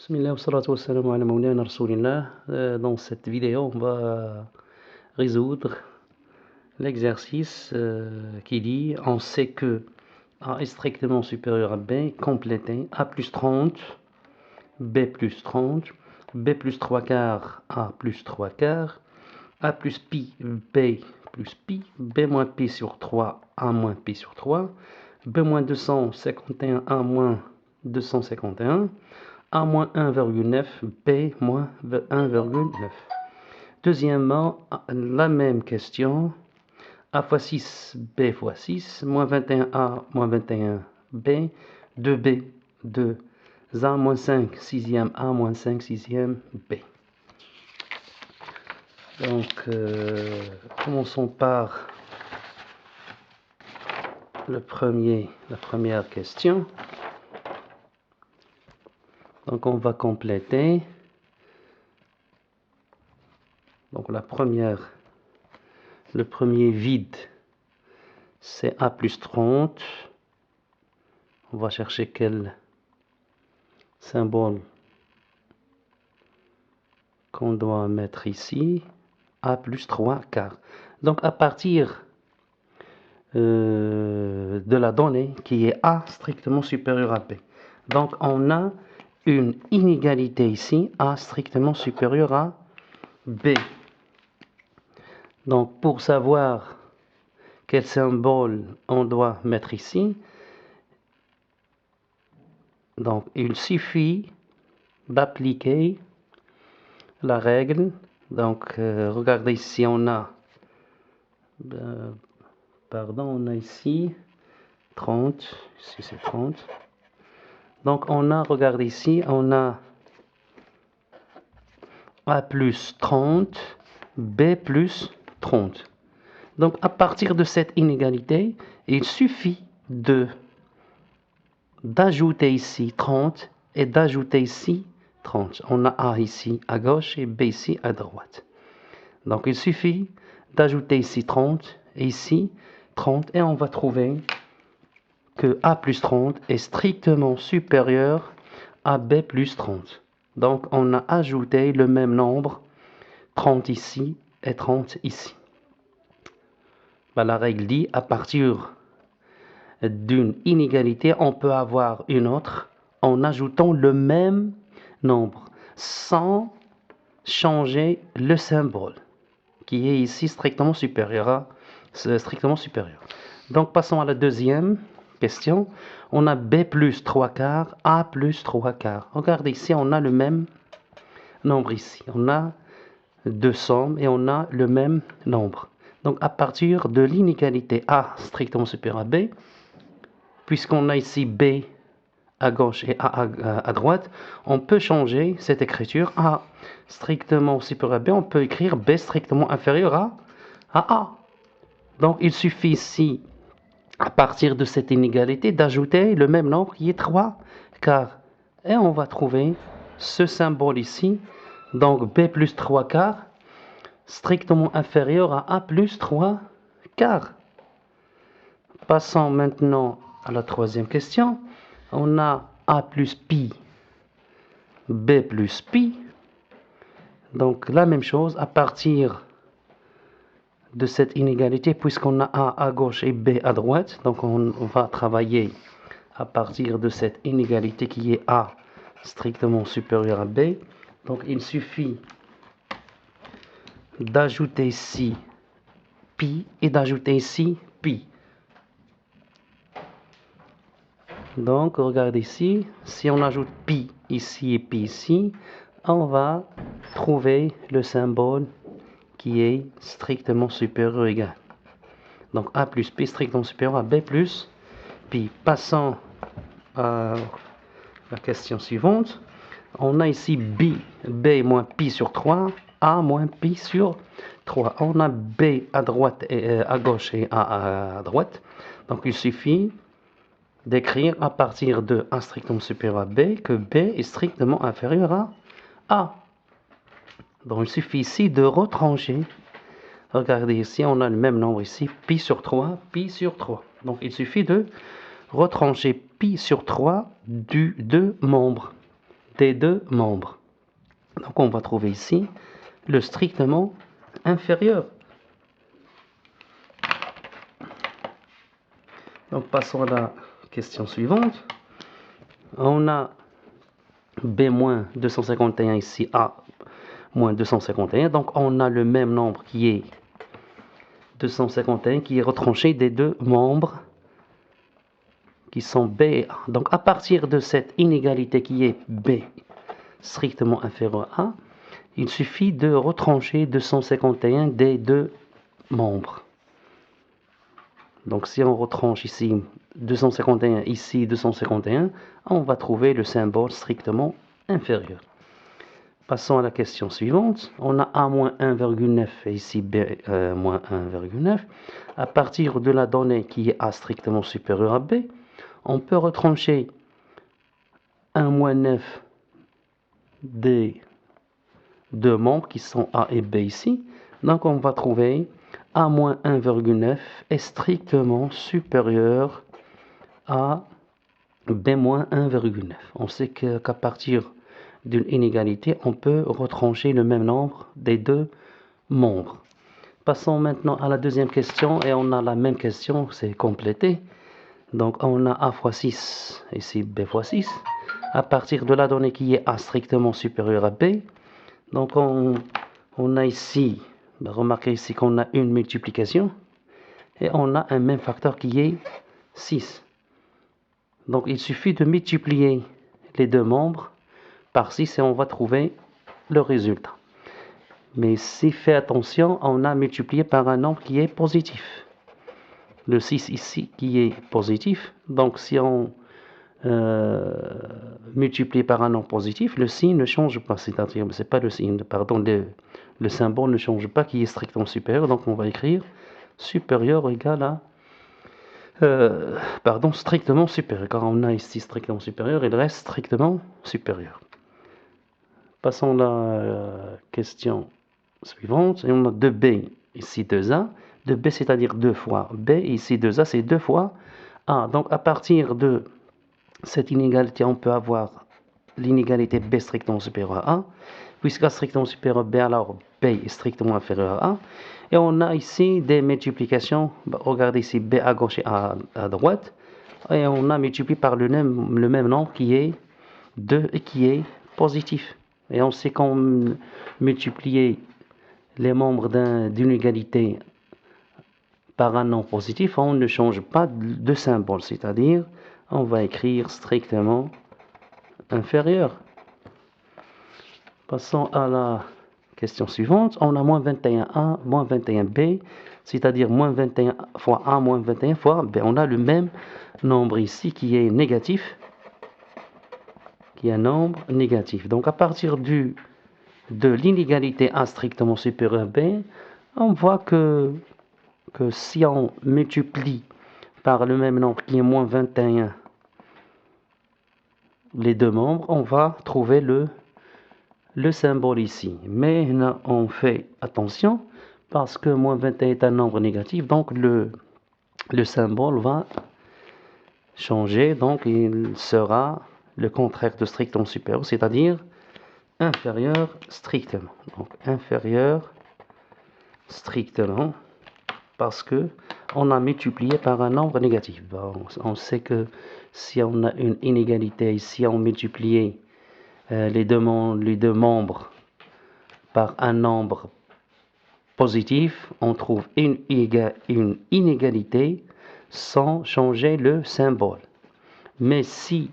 Bismillah wa salatu wa salam ala mawlana rasoulillah. Dans cette vidéo, on va résoudre l'exercice qui dit on sait que A est strictement supérieur à B, complété A plus 30, B plus 30, B plus 3 quarts, A plus 3 quarts, A plus pi, B plus pi, B moins pi sur 3, A moins pi sur 3, B moins 251, A moins 251, A moins 1,9, B moins 1,9. Deuxièmement, la même question, A fois 6, B fois 6, moins 21A, moins 21B, 2B, 2A, moins 5, sixième A, moins 5, sixième B. Donc, commençons par la première question. Donc, on va compléter. Donc, le premier vide, c'est A plus 30. On va chercher quel symbole qu'on doit mettre ici. A plus 3 quarts. Donc, à partir de la donnée qui est A strictement supérieur à B. Donc, on a une inégalité ici, A strictement supérieur à B. Donc, pour savoir quel symbole on doit mettre ici, donc il suffit d'appliquer la règle. Donc, regardez ici, on a ici 30, ici c'est 30. Donc, regardez ici, on a A plus 30, B plus 30. Donc, à partir de cette inégalité, il suffit d'ajouter ici 30 et d'ajouter ici 30. On a A ici à gauche et B ici à droite. Donc, il suffit d'ajouter ici 30 et ici 30 et on va trouver que A plus 30 est strictement supérieur à B plus 30. Donc, on a ajouté le même nombre, 30 ici et 30 ici. La règle dit, à partir d'une inégalité, on peut avoir une autre en ajoutant le même nombre, sans changer le symbole, qui est ici strictement supérieur. Donc, passons à la deuxième question. On a B plus 3 quarts, A plus 3 quarts. Regardez ici, on a le même nombre ici. On a deux sommes et on a le même nombre. Donc, à partir de l'inégalité A strictement supérieur à B, puisqu'on a ici B à gauche et A à droite, on peut changer cette écriture. A strictement supérieur à B, on peut écrire B strictement inférieur à A. Donc, il suffit ici, à partir de cette inégalité, d'ajouter le même nombre qui est 3 quarts. Et on va trouver ce symbole ici. Donc, B plus 3 quarts, strictement inférieur à A plus 3 quarts. Passons maintenant à la troisième question. On a A plus pi, B plus pi. Donc, la même chose, à partir de cette inégalité, puisqu'on a A à gauche et B à droite, donc on va travailler à partir de cette inégalité qui est A strictement supérieur à B. Donc, il suffit d'ajouter ici pi et d'ajouter ici pi. Donc, regardez ici, si on ajoute pi ici et pi ici, on va trouver le symbole qui est strictement supérieur ou égal. Donc, A plus pi strictement supérieur à B plus pi. Passons à la question suivante. On a ici B moins pi sur 3, A moins pi sur 3. On a B à droite et à gauche et A à droite. Donc, il suffit d'écrire à partir de A strictement supérieur à B que B est strictement inférieur à A. Donc, il suffit ici de retrancher. Regardez ici, on a le même nombre ici, pi sur 3, pi sur 3. Donc, il suffit de retrancher pi sur 3 du deux membres. des deux membres. Donc on va trouver ici le strictement inférieur. Donc passons à la question suivante. On a B-251 ici, A-251. Donc on a le même nombre qui est 251 qui est retranché des deux membres qui sont B et A. Donc à partir de cette inégalité qui est B strictement inférieur à A, il suffit de retrancher 251 des deux membres. Donc si on retranche ici 251, ici 251, on va trouver le symbole strictement inférieur. Passons à la question suivante. On a A-1,9 et ici B-1,9. À partir de la donnée qui est A strictement supérieur à B, on peut retrancher 1-9 des deux membres qui sont A et B ici. Donc on va trouver A-1,9 est strictement supérieur à B-1,9. On sait qu'à partir d'une inégalité, on peut retrancher le même nombre des deux membres. Passons maintenant à la deuxième question et on a la même question, c'est complété. Donc on a A fois 6, ici B fois 6. À partir de la donnée qui est A strictement supérieur à B, donc on a ici, remarquez ici qu'on a une multiplication et on a un même facteur qui est 6. Donc il suffit de multiplier les deux membres par 6 et on va trouver le résultat. Mais si fait attention, on a multiplié par un nombre qui est positif. Le 6 ici qui est positif. Donc si on multiplie par un nombre positif, le signe ne change pas. C'est-à-dire, c'est pas le signe, pardon, le symbole ne change pas qui est strictement supérieur. Donc on va écrire supérieur égal à strictement supérieur. Car on a ici strictement supérieur, il reste strictement supérieur. Passons à la question suivante. Et on a 2B, ici 2A. 2B, c'est-à-dire 2 fois B. Ici 2A, c'est 2 fois A. Donc à partir de cette inégalité, on peut avoir l'inégalité B strictement supérieure à A. Puisqu'A strictement supérieur à B, alors B est strictement inférieur à A. Et on a ici des multiplications. Regardez ici B à gauche et A à droite. Et on a multiplié par le même nombre qui est 2 et qui est positif. Et on sait qu'on multiplier les membres d'une égalité par un nombre positif, on ne change pas de symbole, c'est-à-dire on va écrire strictement inférieur. Passons à la question suivante. On a moins 21A, moins 21B, c'est-à-dire moins 21 fois A, moins 21 fois B. On a le même nombre ici qui est négatif, qui est un nombre négatif. Donc à partir de l'inégalité A strictement supérieure à B, on voit que si on multiplie par le même nombre qui est moins 21 les deux membres, on va trouver le symbole ici. Mais on fait attention parce que moins 21 est un nombre négatif, donc le symbole va changer, donc il sera le contraire de strictement supérieur, c'est-à-dire inférieur strictement. Donc inférieur strictement parce que on a multiplié par un nombre négatif. Bon, on sait que si on a une inégalité ici, on multiplie les deux membres par un nombre positif, on trouve une inégalité sans changer le symbole. Mais si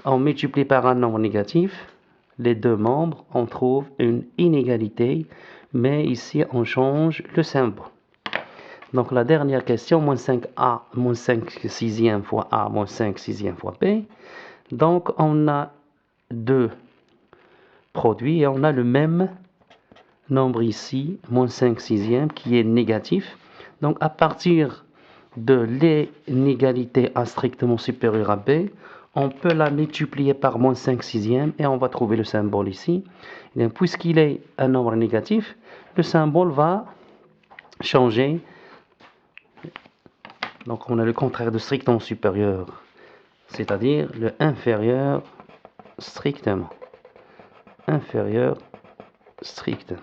on multiplie par un nombre négatif, les deux membres, on trouve une inégalité, mais ici on change le symbole. Donc la dernière question, moins 5A, moins 5 sixième fois A, moins 5 sixième fois B. Donc on a deux produits et on a le même nombre ici, moins 5 sixième, qui est négatif. Donc à partir de l'inégalité A strictement supérieure à B, on peut la multiplier par moins 5 sixième et on va trouver le symbole ici. Puisqu'il est un nombre négatif, le symbole va changer. Donc on a le contraire de strictement supérieur, c'est-à-dire le inférieur strictement. inférieur strict.